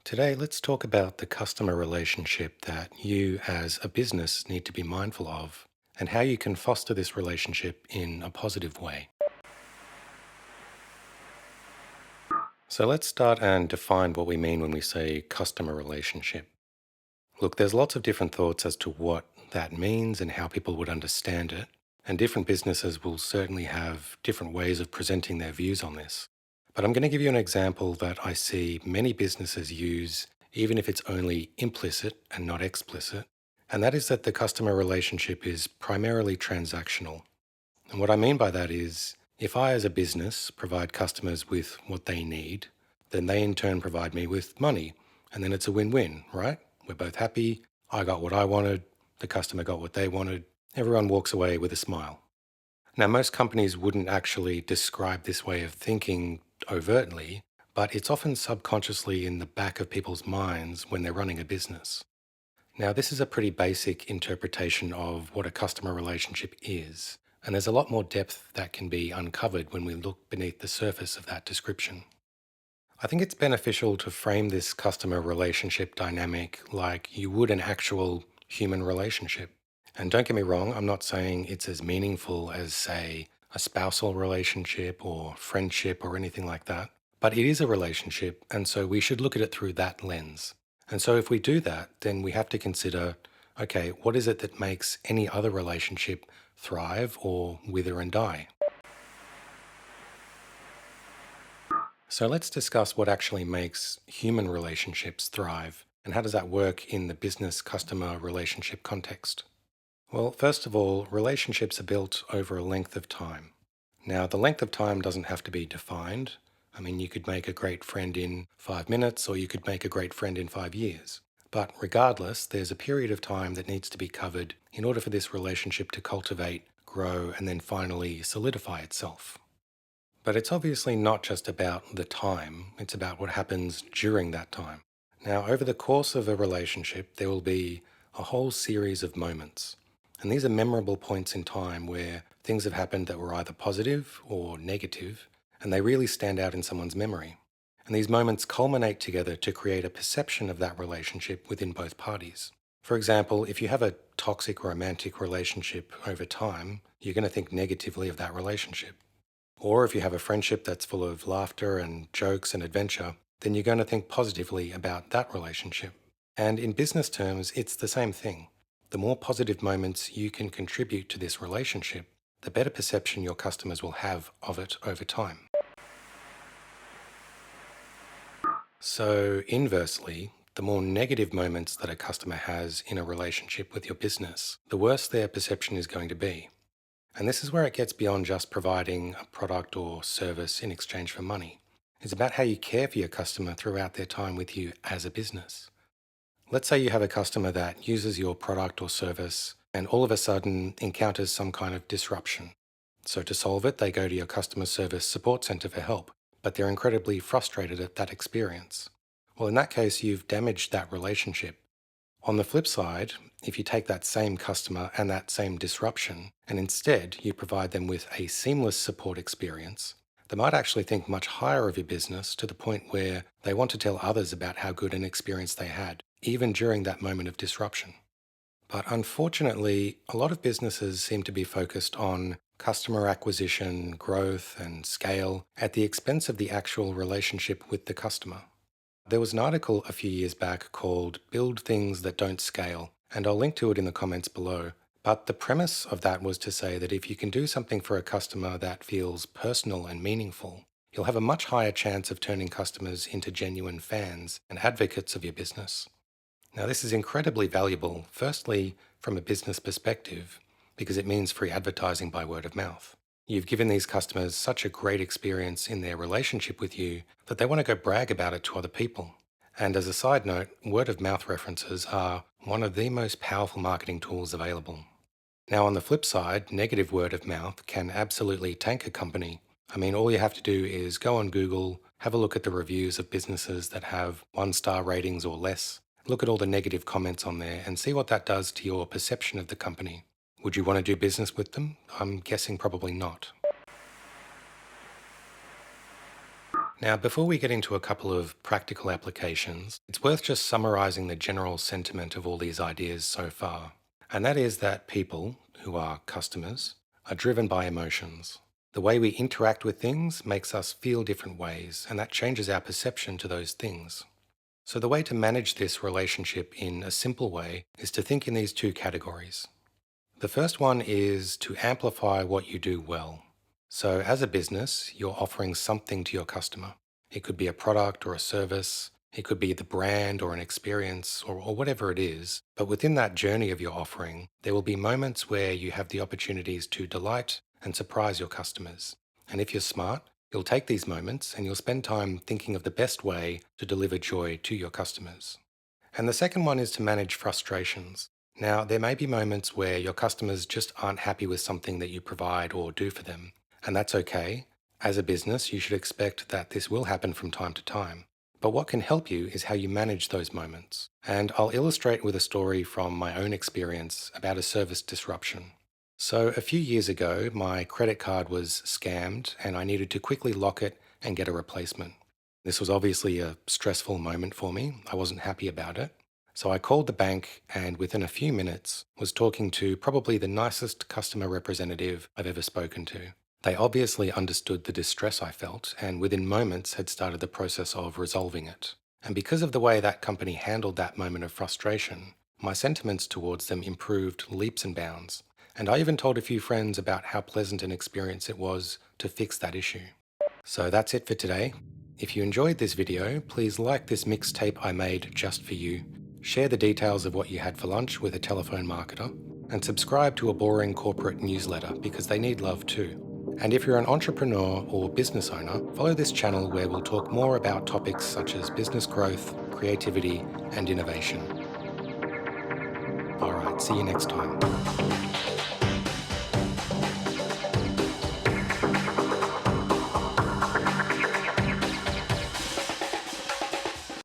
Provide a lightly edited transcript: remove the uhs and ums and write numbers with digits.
Today, let's talk about the customer relationship that you as a business need to be mindful of and how you can foster this relationship in a positive way. So, let's start and define what we mean when we say customer relationship. Look, there's lots of different thoughts as to what that means and how people would understand it, and different businesses will certainly have different ways of presenting their views on this. But I'm going to give you an example that I see many businesses use, even if it's only implicit and not explicit, and that is that the customer relationship is primarily transactional. And what I mean by that is if I, as a business, provide customers with what they need, then they in turn provide me with money. And then it's a win win, right? We're both happy. I got what I wanted. The customer got what they wanted. Everyone walks away with a smile. Now, most companies wouldn't actually describe this way of thinking overtly, but it's often subconsciously in the back of people's minds when they're running a business. Now, this is a pretty basic interpretation of what a customer relationship is, and there's a lot more depth that can be uncovered when we look beneath the surface of that description. I think it's beneficial to frame this customer relationship dynamic like you would an actual human relationship. And don't get me wrong, I'm not saying it's as meaningful as, say, a spousal relationship or friendship or anything like that. But it is a relationship, and so we should look at it through that lens. And so if we do that, then we have to consider okay, what is it that makes any other relationship thrive or wither and die? So let's discuss what actually makes human relationships thrive and how does that work in the business customer relationship context? Well, first of all, relationships are built over a length of time. Now, the length of time doesn't have to be defined. I mean, you could make a great friend in 5 minutes or you could make a great friend in 5 years. But regardless, there's a period of time that needs to be covered in order for this relationship to cultivate, grow, and then finally solidify itself. But it's obviously not just about the time, it's about what happens during that time. Now, over the course of a relationship, there will be a whole series of moments. And these are memorable points in time where things have happened that were either positive or negative, and they really stand out in someone's memory. And these moments culminate together to create a perception of that relationship within both parties. For example, if you have a toxic romantic relationship over time, you're going to think negatively of that relationship. Or if you have a friendship that's full of laughter and jokes and adventure, then you're going to think positively about that relationship. And in business terms, it's the same thing. The more positive moments you can contribute to this relationship, the better perception your customers will have of it over time. So, inversely, the more negative moments that a customer has in a relationship with your business, the worse their perception is going to be. And this is where it gets beyond just providing a product or service in exchange for money. It's about how you care for your customer throughout their time with you as a business. Let's say you have a customer that uses your product or service and all of a sudden encounters some kind of disruption. So to solve it, they go to your customer service support center for help, but they're incredibly frustrated at that experience. Well, in that case, you've damaged that relationship. On the flip side, if you take that same customer and that same disruption, and instead you provide them with a seamless support experience, they might actually think much higher of your business to the point where they want to tell others about how good an experience they had, even during that moment of disruption. But unfortunately, a lot of businesses seem to be focused on customer acquisition, growth, and scale at the expense of the actual relationship with the customer. There was an article a few years back called Build Things That Don't Scale, and I'll link to it in the comments below. But the premise of that was to say that if you can do something for a customer that feels personal and meaningful, you'll have a much higher chance of turning customers into genuine fans and advocates of your business. Now, this is incredibly valuable, firstly, from a business perspective, because it means free advertising by word of mouth. You've given these customers such a great experience in their relationship with you that they want to go brag about it to other people. And as a side note, word of mouth references are one of the most powerful marketing tools available. Now, on the flip side, negative word of mouth can absolutely tank a company. I mean, all you have to do is go on Google, have a look at the reviews of businesses that have 1 star ratings or less, look at all the negative comments on there, and see what that does to your perception of the company. Would you want to do business with them? I'm guessing probably not. Now, before we get into a couple of practical applications, it's worth just summarizing the general sentiment of all these ideas so far. And that is that people, who are customers, are driven by emotions. The way we interact with things makes us feel different ways, and that changes our perception to those things. So, the way to manage this relationship in a simple way is to think in these two categories. The first one is to amplify what you do well. So, as a business, you're offering something to your customer. It could be a product or a service, it could be the brand or an experience or whatever it is. But within that journey of your offering, there will be moments where you have the opportunities to delight and surprise your customers. And if you're smart, you'll take these moments and you'll spend time thinking of the best way to deliver joy to your customers. And the second one is to manage frustrations. Now, there may be moments where your customers just aren't happy with something that you provide or do for them, and that's okay. As a business, you should expect that this will happen from time to time. But what can help you is how you manage those moments. And I'll illustrate with a story from my own experience about a service disruption. So, a few years ago, my credit card was scammed and I needed to quickly lock it and get a replacement. This was obviously a stressful moment for me. I wasn't happy about it. So I called the bank and within a few minutes was talking to probably the nicest customer representative I've ever spoken to. They obviously understood the distress I felt and within moments had started the process of resolving it. And because of the way that company handled that moment of frustration, my sentiments towards them improved leaps and bounds. And I even told a few friends about how pleasant an experience it was to fix that issue. So that's it for today. If you enjoyed this video, please like this mixtape I made just for you, share the details of what you had for lunch with a telephone marketer, and subscribe to a boring corporate newsletter because they need love too. And if you're an entrepreneur or business owner, follow this channel where we'll talk more about topics such as business growth, creativity, and innovation. Alright, see you next time.